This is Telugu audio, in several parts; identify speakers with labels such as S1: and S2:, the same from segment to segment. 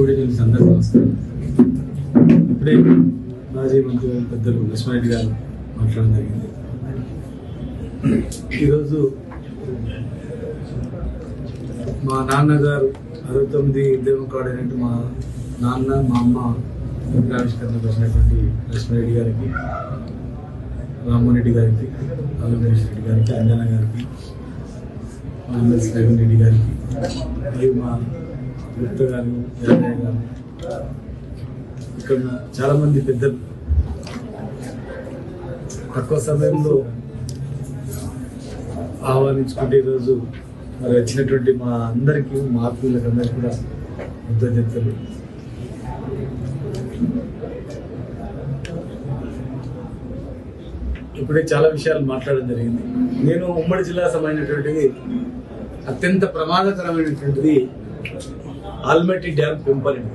S1: వీడియో అందరూ నమస్కారం. ఇప్పుడే మాజీ మంత్రి పెద్దలు లక్ష్మారెడ్డి గారు మాట్లాడడం జరిగింది. ఈరోజు మా నాన్నగారు 69 ఉద్యమం కోఆర్డినేటర్ మా నాన్న మా అమ్మ ఆవిష్కరణకు వచ్చినటువంటి లక్ష్మారెడ్డి గారికి, రామ్మోహన్ రెడ్డి గారికి, ఆంధ్రప్రదేశ్ రెడ్డి గారికి, అంజనా గారికి, మా ఎమ్మెల్సీ రేవంత్ రెడ్డి గారికి, మరియు మా గుప్తా గారు, జయరాయ్ గారు, ఇక్కడ చాలామంది పెద్దలు తక్కువ సమయంలో ఆహ్వానించుకుంటే ఈరోజు మరి వచ్చినటువంటి మా అందరికీ, మా ఆత్మీయులకు అందరికీ కూడా కృతజ్ఞతలు. ఇప్పుడే చాలా విషయాలు మాట్లాడడం జరిగింది. నేను ఉమ్మడి జిల్లా సంబంధించినటువంటిది అత్యంత ప్రమాదకరమైనటువంటిది ఆల్మట్టి డ్యామ్ పెంపలండి.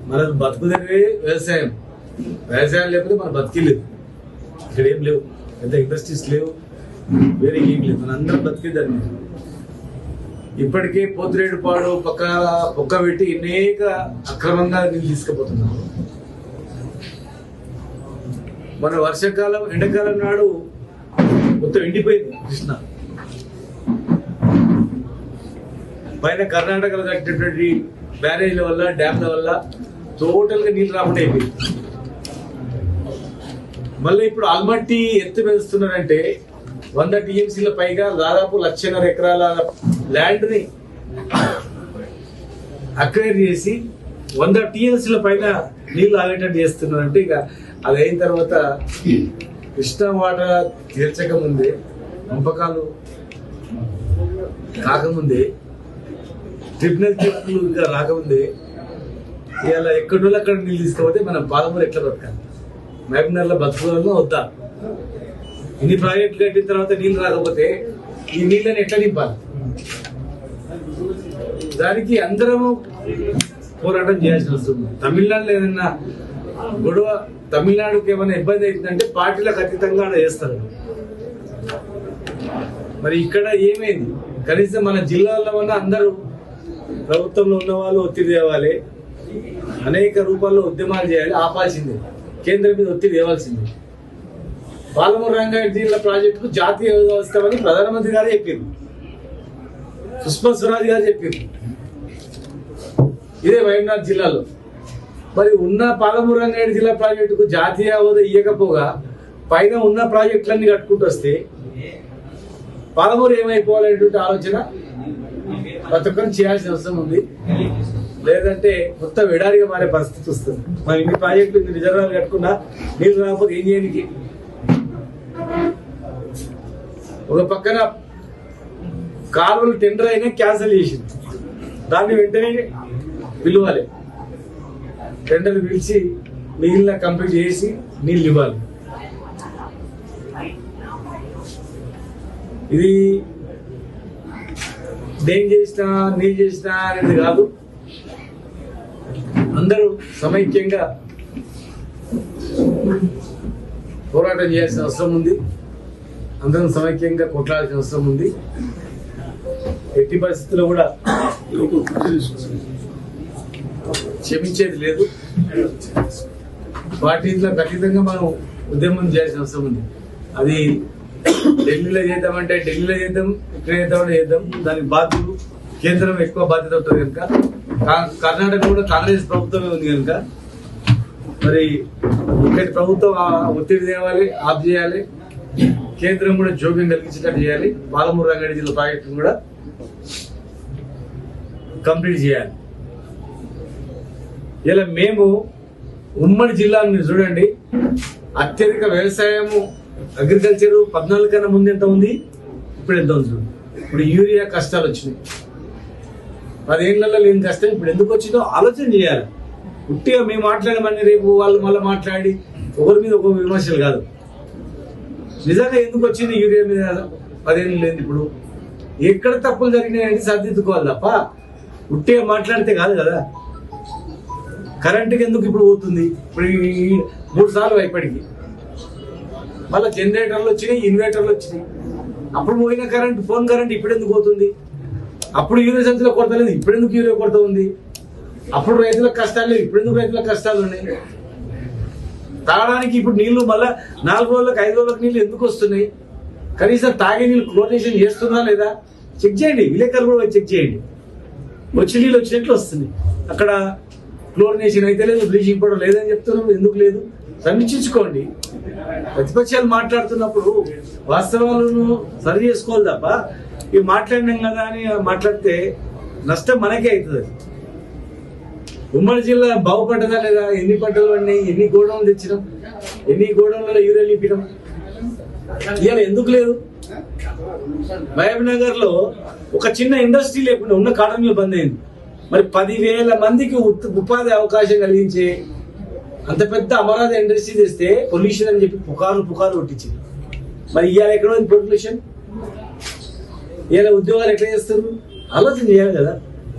S1: మన బతుకుదరివే వ్యవసాయం. వ్యవసాయం లేకపోతే మన బతికిలేదు. ఇక్కడ ఏం లేవు, పెద్ద ఇండస్ట్రీస్ లేవు, వేరే ఏం లేదు. మన అందరం బతికేదాన్ని. ఇప్పటికే పోతిరేడుపాడు పక్క పెట్టి అనేక అక్రమంగా నీళ్ళు తీసుకుపోతున్నాము. మన వర్షాకాలం ఎండాకాలం నాడు మొత్తం ఎండిపోయింది కృష్ణ. పైన కర్ణాటకలో కట్టినటువంటి బ్యారేజ్ల వల్ల, డ్యామ్ల వల్ల టోటల్ గా నీళ్ళు రాకుండా అయిపోయింది. మళ్ళీ ఇప్పుడు ఆల్మట్టి ఎత్తు పెంచుతున్నారంటే 100 TMCల పైగా దాదాపు 1,50,000 ఎకరాల ల్యాండ్ ని అక్వైర్ చేసి 100 TMCల పైన నీళ్లు ఆగేటట్టు చేస్తున్నారంటే ఇక అది అయిన తర్వాత కృష్ణా వాటర్ తీర్చకముందే, పంపకాలు కాకముందే, ట్రిబ్యునల్ తీర్పులు ఇంకా రాకముందే ఇలా ఎక్కడో అక్కడ నీళ్ళు తీసుకోపోతే మనం పాలమూరు ఎట్లా బతకాలి? మహబూబ్నగర్లో బతుకులలో వద్దా? ఇన్ని ప్రాజెక్టులు కట్టిన తర్వాత నీళ్ళు రాకపోతే ఈ నీళ్ళని ఎట్లా నింపాలి? దానికి అందరము పోరాటం చేయాల్సిన అవసరం ఉంది. తమిళనాడులో ఏదైనా గొడవ, తమిళనాడుకి ఏమైనా ఇబ్బంది అవుతుందంటే పార్టీలకు అతీతంగా చేస్తారు. మరి ఇక్కడ ఏమైంది? కనీసం మన జిల్లాలో ఉన్న అందరూ ప్రభుత్వంలో ఉన్న వాళ్ళు ఒత్తిడి తేవాలి, అనేక రూపాల్లో ఉద్యమాలు చేయాలి, ఆపాల్సిందే, కేంద్రం మీద ఒత్తిడి తేవాల్సిందే. పాలమూరు రంగారెడ్డి జిల్లా ప్రాజెక్టుకు జాతీయ వ్యవస్థమని ప్రధానమంత్రి గారు చెప్పారు, సుష్మా స్వరాజ్ గారు చెప్పారు. ఇదే వైఎస్ఆర్ జిల్లాలో. మరి ఉన్న పాలమూరు రంగారెడ్డి జిల్లా ప్రాజెక్టుకు జాతీయ హోదా ఇవ్వకపోగా పైన ఉన్న ప్రాజెక్టులన్నీ కట్టుకుంటూ వస్తే పాలమూరు ఏమైపోవాలనేటువంటి ఆలోచన ప్రతి ఒక్కరు చేయాల్సిన అవసరం ఉంది. లేదంటే మొత్తం ఎడారిగా మారే పరిస్థితి వస్తుంది. మనం ఇన్ని ప్రాజెక్టులు, ఇన్ని రిజర్వాయర్లు కట్టుకున్నా నీళ్ళు రాకపోతే ఏం చేయడానికి? ఒక పక్కన కాలువలు టెండర్ అయినా క్యాన్సిల్ చేసింది, దాన్ని వెంటనే పిలవాలి, టెండర్ పిలిచి మిగిలిన కంప్లీట్ చేసి నీళ్ళు ఇవ్వాలి. ఇది నేను చేసినా నేను చేసినా అనేది కాదు. అందరూ సమైక్యంగా పోరాటం చేయాల్సిన అవసరం ఉంది. అందరం సమైక్యంగా కొట్లాడాల్సిన అవసరం ఉంది. ఎట్టి పరిస్థితుల్లో కూడా క్షమించేది లేదు. పార్టీలకు అతీతంగా మనం ఉద్యమం చేయాల్సిన అవసరం ఉంది. అది ఢిల్లీలో చేద్దామంటే ఢిల్లీలో చేద్దాం, ఇక్కడ చేద్దామంటే చేద్దాం. దానికి బాధ్యులు కేంద్రం ఎక్కువ బాధ్యత ఉంటుంది కనుక, కర్ణాటక కూడా కాంగ్రెస్ ప్రభుత్వమే ఉంది కనుక మరి ఇక్కడ ప్రభుత్వం ఒత్తిడి తేవాలి, ఆఫ్ చేయాలి, కేంద్రం కూడా జోక్యం కలిగించేటట్టు చేయాలి. పాలమూరు రంగారెడ్డి జిల్లా ప్రాజెక్టు కూడా కంప్లీట్ చేయాలి. ఇలా మేము ఉమ్మడి జిల్లాను మీరు చూడండి, అత్యధిక వ్యవసాయము, అగ్రికల్చర్ 14 కన్నా ముందు ఎంత ఉంది, ఇప్పుడు ఎంత ఉంది చూడండి. ఇప్పుడు యూరియా కష్టాలు వచ్చినాయి. 10 ఏళ్లలో లేని కష్టం ఇప్పుడు ఎందుకు వచ్చిందో ఆలోచన చేయాలి. ఉట్టిగా మేము మాట్లాడమని రేపు వాళ్ళు మళ్ళీ మాట్లాడి ఒకరి మీద ఒక విమర్శలు కాదు. నిజంగా ఎందుకు వచ్చింది యూరియా మీద 10 ఏళ్ళు లేదు. ఇప్పుడు ఎక్కడ తప్పులు జరిగినాయని సరిదిద్దుకోవాలి తప్ప ఉట్టిగా మాట్లాడితే కాదు కదా. కరెంటుకి ఎందుకు ఇప్పుడు పోతుంది? ఇప్పుడు 3 సార్లు ఇప్పటికి మళ్ళీ జనరేటర్లు వచ్చినాయి, ఇన్వర్టర్లు వచ్చినాయి. అప్పుడు పోయిన కరెంట్, ఫోన్ కరెంట్ ఇప్పుడు ఎందుకు పోతుంది? అప్పుడు యూరియా సంచులో కొడత లేదు, ఇప్పుడు ఎందుకు యూరియా కొడత ఉంది? అప్పుడు రైతులకు కష్టాలు లేవు, ఇప్పుడు ఎందుకు రైతులకు కష్టాలు ఉన్నాయి? తాగడానికి ఇప్పుడు నీళ్లు మళ్ళా 4 రోజులకు 5 రోజులకు నీళ్లు ఎందుకు వస్తున్నాయి? కనీసం తాగే నీళ్ళు క్లోరినేషన్ చేస్తున్నా లేదా చెక్ చేయండి, విలేకరులు కూడా చెక్ చేయండి. వచ్చి నీళ్ళు వచ్చినట్లు వస్తుంది, అక్కడ క్లోరినేషన్ అయితే లేదు, బ్లీచింగ్ పౌడర్ లేదని చెప్తున్నాం. ఎందుకు లేదు సమీక్షించుకోండి. ప్రతిపక్షాలు మాట్లాడుతున్నప్పుడు వాస్తవాలను సరి చేసుకోవాలి తప్ప ఇవి మాట్లాడినాం కదా అని మాట్లాడితే నష్టం మనకే అవుతుంది. ఉమ్మడి జిల్లా బాగుపడ్డదా లేదా? ఎన్ని పంటలు పడినాయి, ఎన్ని గోడౌన్లు తెచ్చినాం, ఎన్ని గోడౌన్లలో యూరియా నింపినాం, ఇవాళ ఎందుకు లేదు? మహబూబ్ నగర్ లో ఒక చిన్న ఇండస్ట్రీ లేకుండా ఉన్న కాటన్ మిల్ బంద్ అయింది. మరి 10,000 మందికి ఉపాధి అవకాశం కలిగించే అంత పెద్ద అమరావతి ఇండస్ట్రీ తెస్తే పొల్యూషన్ అని చెప్పి పుకార్లు కొట్టించింది. మరి ఇవాళ ఎక్కడ ఉంది పొల్యూషన్? ఇవాళ ఉద్యోగాలు ఎట్లా చేస్తారు? ఆలోచన చేయాలి కదా.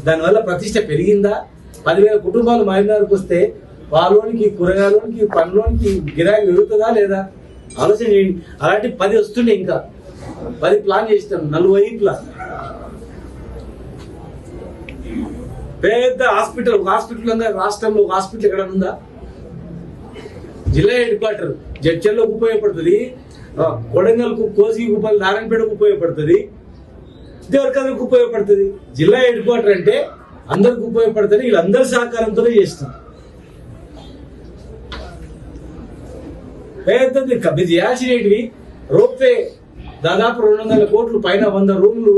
S1: దానివల్ల ప్రతిష్ట పెరిగిందా? 10,000 కుటుంబాలు మహబూబ్నగర్కి వస్తే పాలోనికి, కూరగాయలోనికి, పండ్లోనికి గిరాకీ పెరుగుతుందా లేదా? ఆలోచన చేయండి. అలాంటి 10 వస్తుండే, ఇంకా 10 ప్లాన్ చేసినాం, 40 ప్లాన్. పెద్ద హాస్పిటల్, ఒక హాస్పిటల్ ఉందా రాష్ట్రంలో? ఒక హాస్పిటల్ ఎక్కడ ఉందా? జిల్లా హెడ్ క్వార్టర్ జడ్చర్లోకి ఉపయోగపడుతుంది, కొడంగల్కు, కోసికి ఉపయోగ, నారాయణపేటకు ఉపయోగపడుతుంది, దేవరకథకు ఉపయోగపడుతుంది. జిల్లా హెడ్ క్వార్టర్ అంటే అందరికి ఉపయోగపడుతుంది. వీళ్ళందరి సహకారంతోనే చేస్తాం. పెద్దది మీరు చేయాల్సినవి రోప్వే దాదాపు 200 కోట్లు పైన, 100 రూమ్లు,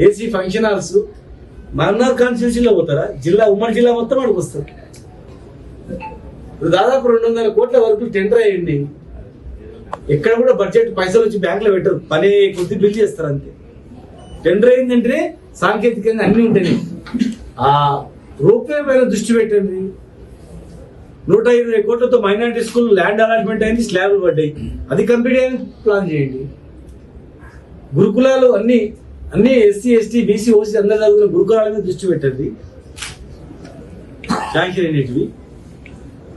S1: ఏసీ ఫంక్షన్ హాల్స్. మహబూబ్నగర్ కాన్స్టిట్యూన్సీలో పోతారా? ఉమ్మడి జిల్లా మొత్తం అడిగి వస్తారు. ఇప్పుడు దాదాపు 200 కోట్ల వరకు టెండర్ అయ్యండి. ఎక్కడ కూడా బడ్జెట్ పైసలు వచ్చి బ్యాంకులో పెట్టరు, పని కొద్ది బిల్ చేస్తారు అంతే. టెండర్ అయిందంటే సాంకేతికంగా అన్ని ఉంటాయి. ఆ రూపాయి పైన దృష్టి పెట్టండి. 120 కోట్లతో మైనారిటీ స్కూల్ ల్యాండ్ అలాట్మెంట్ అయింది, స్లాబ్లు పడ్డాయి, అది కంప్లీట్ అయ్యి ప్లాన్ చేయండి. గురుకులాలు అన్ని ఎస్సీ, ఎస్టీ, బీసీ, ఓసీ అందరు చదువుకున్న గురుకులాల మీద దృష్టి పెట్టండి. శాంక్షన్ అయినవి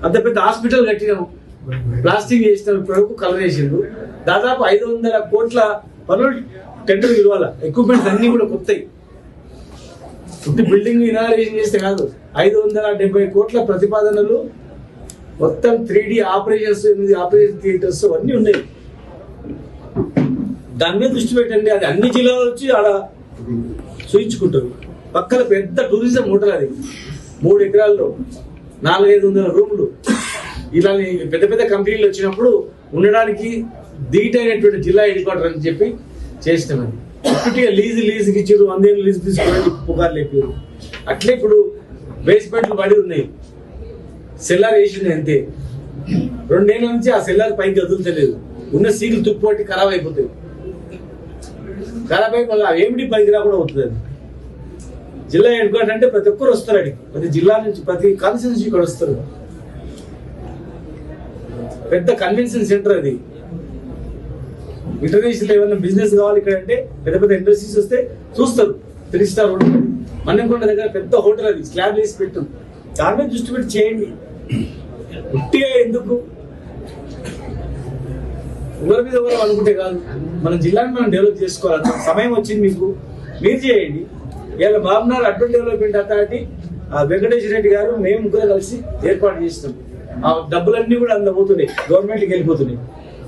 S1: అంత పెద్ద హాస్పిటల్ కట్టినాం, ప్లాస్టింగ్ చేసిన వరకు కలర్ చేసిండ్రు. దాదాపు 500 కోట్ల పనులు టెండర్ ఇవ్వాల. ఎక్విప్మెంట్స్ అన్ని కూడా కొత్తవి. పుట్టి బిల్డింగ్ ఇనాగరేషన్ చేస్తే కాదు, 570 కోట్ల ప్రతిపాదనలు, మొత్తం 3D ఆపరేషన్స్, 8 ఆపరేషన్ థియేటర్స్ అన్నీ ఉన్నాయి. దాని మీద దృష్టి పెట్టండి. అది అన్ని జిల్లాల వచ్చి ఆడ చూయించుకుంటారు. పక్కన పెద్ద టూరిజం హోటల్, అది 3 ఎకరాల్లో 400-500 రూములు. ఇలా పెద్ద పెద్ద కంపెనీలు వచ్చినప్పుడు ఉండడానికి ధీటైనటువంటి జిల్లా హెడ్ క్వార్టర్ అని చెప్పి చేసినామని. ఇప్పటికే లీజుకి ఇచ్చారు, 100 ఏళ్ళు లీజు తీసుకోవడానికి పుకార్లు లేపారు. అట్లే ఇప్పుడు బేస్మెంట్లు పడి ఉన్నాయి, సెల్లార్ వేసింది అంతే. 2 ఏళ్ళ నుంచి ఆ సెల్లార్ పైకి వదులుతలేదు. ఉన్న సీట్లు తుప్పుపట్టి ఖరాబ్ అయిపోతాయి. ఖరాబ్ అయి మళ్ళీ ఏమిటి పనికిరా కూడా అవుతుంది. అది జిల్లా హెడ్ క్వార్టర్ అంటే ప్రతి ఒక్కరు వస్తారు అడిగి, ప్రతి జిల్లా నుంచి, ప్రతి కాన్స్టిట్యూన్సీ ఇక్కడ వస్తారు. పెద్ద కన్వెన్షన్ సెంటర్ అది. ఇంటర్నేషనల్ ఏమైనా బిజినెస్ కావాలి ఇక్కడ అంటే పెద్ద పెద్ద ఇండస్ట్రీస్ వస్తే చూస్తారు. 3 స్టార్ హోటల్ మన్నెకొండ దగ్గర పెద్ద హోటల్, అది స్లాబ్ వేసి పెట్టు. దాని మీద దృష్టి పెట్టి చేయండి. ఉట్టిగా ఎందుకు ఎవరి మీద ఎవరు అనుకుంటే కాదు. మన జిల్లాని మనం డెవలప్ చేసుకోవాలి. సమయం వచ్చింది మీకు, మీరు చేయండి. ఇలా Mahabubnagar urban development authority Venkateswara Reddy గారు, మేము ముగ్గురు కలిసి ఏర్పాటు చేస్తాం. ఆ డబ్బులన్నీ కూడా అందులో పోతున్నాయి, గవర్నమెంట్కి వెళ్ళిపోతున్నాయి.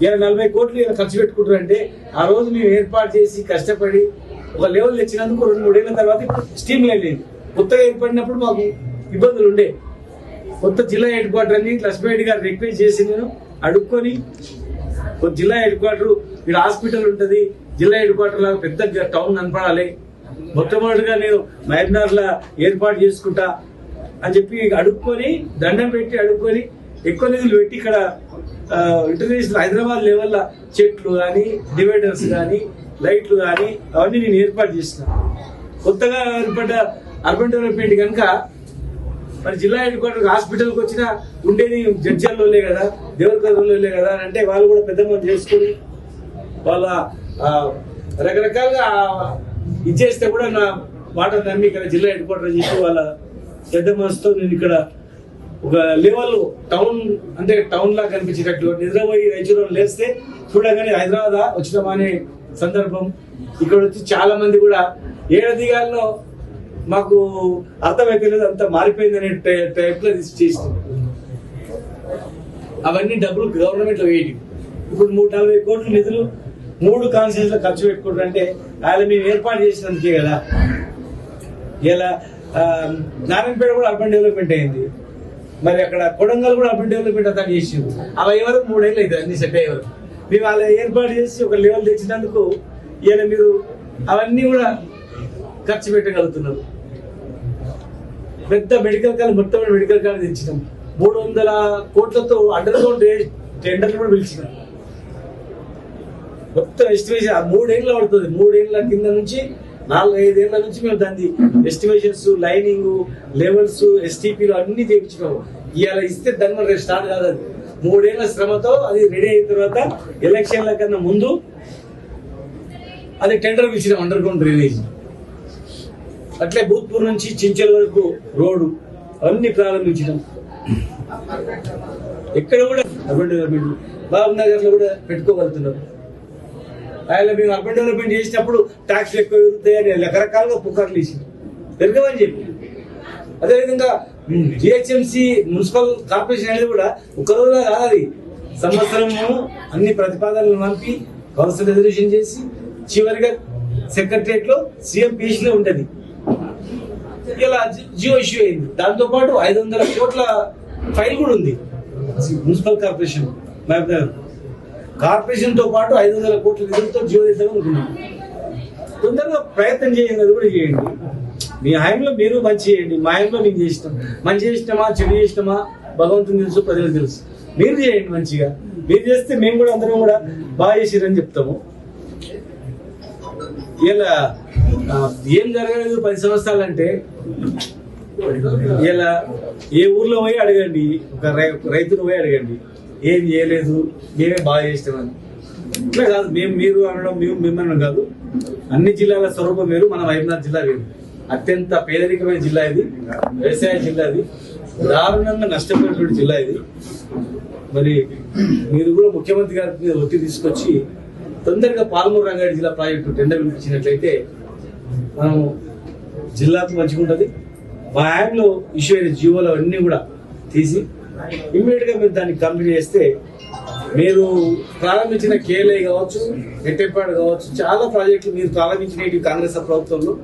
S1: ఇలా 40 కోట్లు ఇలా ఖర్చు పెట్టుకుంటారంటే ఆ రోజు మేము ఏర్పాటు చేసి కష్టపడి ఒక లెవెల్ తెచ్చినందుకు 2-3 ఏళ్ల తర్వాత స్టీమ్ లైన్ లేదు. కొత్తగా ఏర్పడినప్పుడు మాకు ఇబ్బందులు ఉండే. కొత్త జిల్లా హెడ్ క్వార్టర్ అని లక్ష్మీరెడ్డి గారు రిక్వెస్ట్ చేసి నేను అడుక్కొని, జిల్లా హెడ్ క్వార్టర్ ఇక్కడ హాస్పిటల్ ఉంటుంది, జిల్లా హెడ్ క్వార్టర్ లాగా పెద్ద టౌన్ కనపడాలి, మొట్టమొదటిగా నేను మహబూబ్నగర్ లా ఏర్పాటు చేసుకుంటా అని చెప్పి అడుక్కొని, దండం పెట్టి అడుక్కొని, ఎక్కువ నిధులు పెట్టి ఇక్కడ ఇంటర్నేషనల్ హైదరాబాద్ లెవెల్ చెట్లు కానీ, డివైడర్స్ కానీ, లైట్లు కానీ అవన్నీ నేను ఏర్పాటు చేసిన. కొత్తగా ఏర్పడ్డ అర్బన్ డెవలప్మెంట్ కనుక మరి జిల్లా హెడ్ క్వార్టర్ హాస్పిటల్కి వచ్చినా ఉండేది జడ్జర్లోలే కదా, దేవరకథలోలే కదా అని అంటే వాళ్ళు కూడా పెద్ద మంది చేసుకుని వాళ్ళ రకరకాలుగా ఇచ్చేస్తే కూడా నా మాట నమ్మి ఇక్కడ జిల్లా హెడ్ క్వార్టర్ చేసి వాళ్ళ పెద్ద మనసుతో నేను ఇక్కడ ఒక లెవెల్ టౌన్, అంటే టౌన్ లా కనిపించేటట్లు నిద్రపోయి రైచూరు లేస్తే చూడగానే హైదరాబాద్ వచ్చినామా అనే సందర్భం. ఇక్కడ వచ్చి చాలా మంది కూడా ఏడాదిగాల్లో మాకు అర్థమైతే లేదు, అంత మారిపోయింది అనే టైప్ లో చేసినాం. అవన్నీ డబ్బులు గవర్నమెంట్ లో వేయటం. ఇప్పుడు 140 కోట్ల నిధులు 3 కాన్స్టిట్యూన్స్ లో ఖర్చు పెట్టుకుంటారంటే ఆయన మేము ఏర్పాటు చేసినందుకే కదా. ఇలా నారాయణపేట కూడా అర్బన్ డెవలప్మెంట్ అయింది, మరి అక్కడ కొడంగల్ కూడా అర్బన్ డెవలప్మెంట్ అతను చేసింది. అవి అయ్యే వరకు 3 ఏళ్ళు అవుతుంది అన్ని సెట్ అయ్యే వరకు. మేము అలా ఏర్పాటు చేసి ఒక లెవెల్ తెచ్చినందుకు ఇలా మీరు అవన్నీ కూడా ఖర్చు పెట్టగలుగుతున్నారు. పెద్ద మెడికల్ కాలేజ్, మొత్తం మెడికల్ కాలేజ్ తెచ్చినాం. 300 కోట్లతో అండర్ గ్రౌండ్ టెండర్లు కూడా పిలిచినాం. మొత్తం ఎస్టిమేషన్ 3 ఏళ్ళు పడుతుంది. 3 ఏళ్ళ కింద నుంచి 4-5 ఏళ్ల నుంచి మేము దాన్ని ఎస్టిమేషన్స్, లైనింగ్, లెవెల్స్, ఎస్టీపీలు అన్ని చేయించినాము. ఇవాళ ఇస్తే దాని వల్ల స్టార్ట్ కాదు. అది 3 ఏళ్ల శ్రమతో అది రెడీ అయిన తర్వాత ఎలక్షన్ల కన్నా ముందు అది టెండర్ పిలిచినాం. అండర్ గ్రౌండ్ డ్రైనేజ్, అట్లే భూత్పూర్ నుంచి చించల వరకు రోడ్డు అన్ని ప్రారంభించినాం. ఎక్కడ కూడా అర్బన్ డెవలప్మెంట్, బాబు నగర్ లో కూడా పెట్టుకోగలుగుతున్నారు. ఆయన మేము అర్బన్ డెవలప్మెంట్ చేసినప్పుడు ట్యాక్స్లు ఎక్కువ పెరుగుతాయని రకరకాలుగా పుకార్లు ఇచ్చింది, పెరగమని చెప్పి. అదేవిధంగా జిహెచ్ఎంసీ మున్సిపల్ కార్పొరేషన్ అనేది కూడా ఒక రోజులో కాదు, అది సంవత్సరము అన్ని ప్రతిపాదనలు పంపి కౌన్సిల్ రెజల్యూషన్ చేసి చివరిగా సెక్రటరియట్ లో సీఎం పీఎస్ లో ఉంటది. ఇలా జియో ఇష్యూ అయింది. దాంతో పాటు 500 కోట్ల ఫైల్ కూడా ఉంది మున్సిపల్ కార్పొరేషన్. కార్పొరేషన్ తో పాటు 500 కోట్ల నిధులతో జియో చేద్దాం అనుకున్నాం. తొందరగా ప్రయత్నం చేయండి, అది కూడా చేయండి. మీ హయాంలో మీరు మంచి చేయండి, మా హయాంలో మేము చేసినాం. మంచి చేసినామా చెడు చేసినామా భగవంతుని తెలుసు, ప్రజలకు తెలుసు. మీరు చేయండి మంచిగా. మీరు చేస్తే మేము కూడా అందరం కూడా బాగా చేసిరని చెప్తాము. ఇలా ఏం జరగలేదు 10 సంవత్సరాలు అంటే ఇలా ఏ ఊర్లో పోయి అడగండి, ఒక రైతును పోయి అడగండి, ఏం చేయలేదు మేమే బాగా చేసినామని. ఇట్లా కాదు, మీరు అనడం, మిమ్మల్ని కాదు. అన్ని జిల్లాల స్వరూపం వేరు, మన వైద్యనాథ్ జిల్లా వేరు. అత్యంత పేదరికమైన జిల్లా ఇది, వ్యవసాయ జిల్లా ఇది, దారుణంగా నష్టపోయినటువంటి జిల్లా ఇది. మరి మీరు కూడా ముఖ్యమంత్రి గారి మీద ఒత్తిడి తీసుకొచ్చి తొందరగా పాలమూరు రంగారెడ్డి జిల్లా ప్రాజెక్టు టెండర్ పిలిపించినట్లయితే మనం జిల్లాకు మంచిగా ఉంటుంది. మా యాప్లో ఇష్యూ అయిన జీవోలు అన్నీ కూడా తీసి ఇమ్మీడియట్ గా మీరు దాన్ని కంప్లీట్ చేస్తే, మీరు ప్రారంభించిన కేఎల్ఐ కావచ్చు, నెట్టెప్పాడు కావచ్చు, చాలా ప్రాజెక్టులు మీరు ప్రారంభించిన కాంగ్రెస్ ప్రభుత్వంలో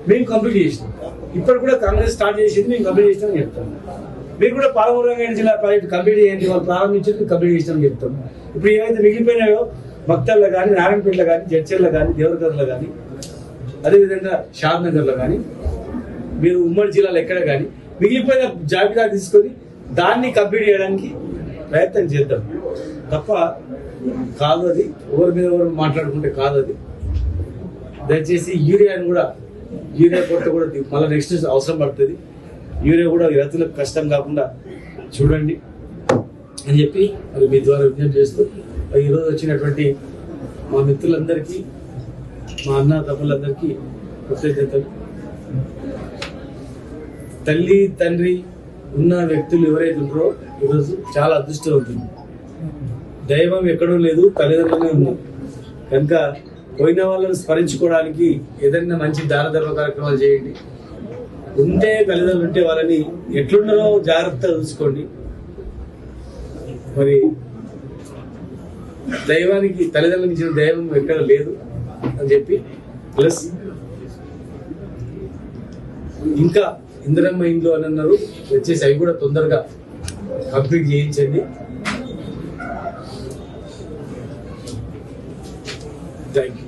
S1: మేము కంప్లీట్ చేసినాం. ఇప్పుడు కూడా కాంగ్రెస్ స్టార్ట్ చేసింది, మేము కంప్లీట్ చేసినామని చెప్తాం. మీరు కూడా పాలమూరు రంగారెడ్డి జిల్లా ప్రాజెక్టు కంప్లీట్ చేయండి, వాళ్ళు ప్రారంభించింది కంప్లీట్ చేసినామని చెప్తాం. ఇప్పుడు ఏవైతే మిగిలిపోయినాయో మక్తల్లో కానీ, నారాయణపేటలో కానీ, జడ్చర్లో కానీ, దేవరగర్లో కానీ, అదేవిధంగా షాద్ నగర్లో కానీ, మీరు ఉమ్మడి జిల్లాలో ఎక్కడ కానీ మిగిలిపోయిన జాబితా తీసుకొని దాన్ని కంప్లీట్ చేయడానికి ప్రయత్నం చేద్దాం తప్ప కాదు. అది ఎవరి మీద ఎవరు మాట్లాడుకుంటే కాదు. అది దయచేసి యూరియాని కూడా, యూరియా కొరత కూడా మళ్ళీ నెక్స్ట్ అవసరం పడుతుంది. యూరియా కూడా రైతులకు కష్టం కాకుండా చూడండి అని చెప్పి మరి మీ ద్వారా విజ్ఞప్తి చేస్తూ, ఈరోజు వచ్చినటువంటి మా మిత్రులందరికీ, మా అన్న తమ్ములందరికీ కృతజ్ఞతలు. తల్లి తండ్రి ఉన్న వ్యక్తులు ఎవరైతే ఉన్నారో ఈరోజు చాలా అదృష్టవంతులు. దైవం ఎక్కడో లేదు, తల్లిదండ్రులనే ఉన్నాం. కనుక పోయిన వాళ్ళని స్మరించుకోవడానికి ఏదైనా మంచి దాన ధర్మ కార్యక్రమాలు చేయండి. ఉంటే తల్లిదండ్రులు ఉంటే వాళ్ళని ఎట్లున్నారో జాగ్రత్తగా చూసుకోండి. మరి దైవానికి, తల్లిదండ్రులకు ఇచ్చిన దైవం ఎక్కడ లేదు అని చెప్పి, ప్లస్ ఇంకా ఇందిరమ్మ ఇండ్లు అని అన్నారు, వచ్చేసి అవి కూడా తొందరగా కంప్లీట్ చేయించండి. Thank you.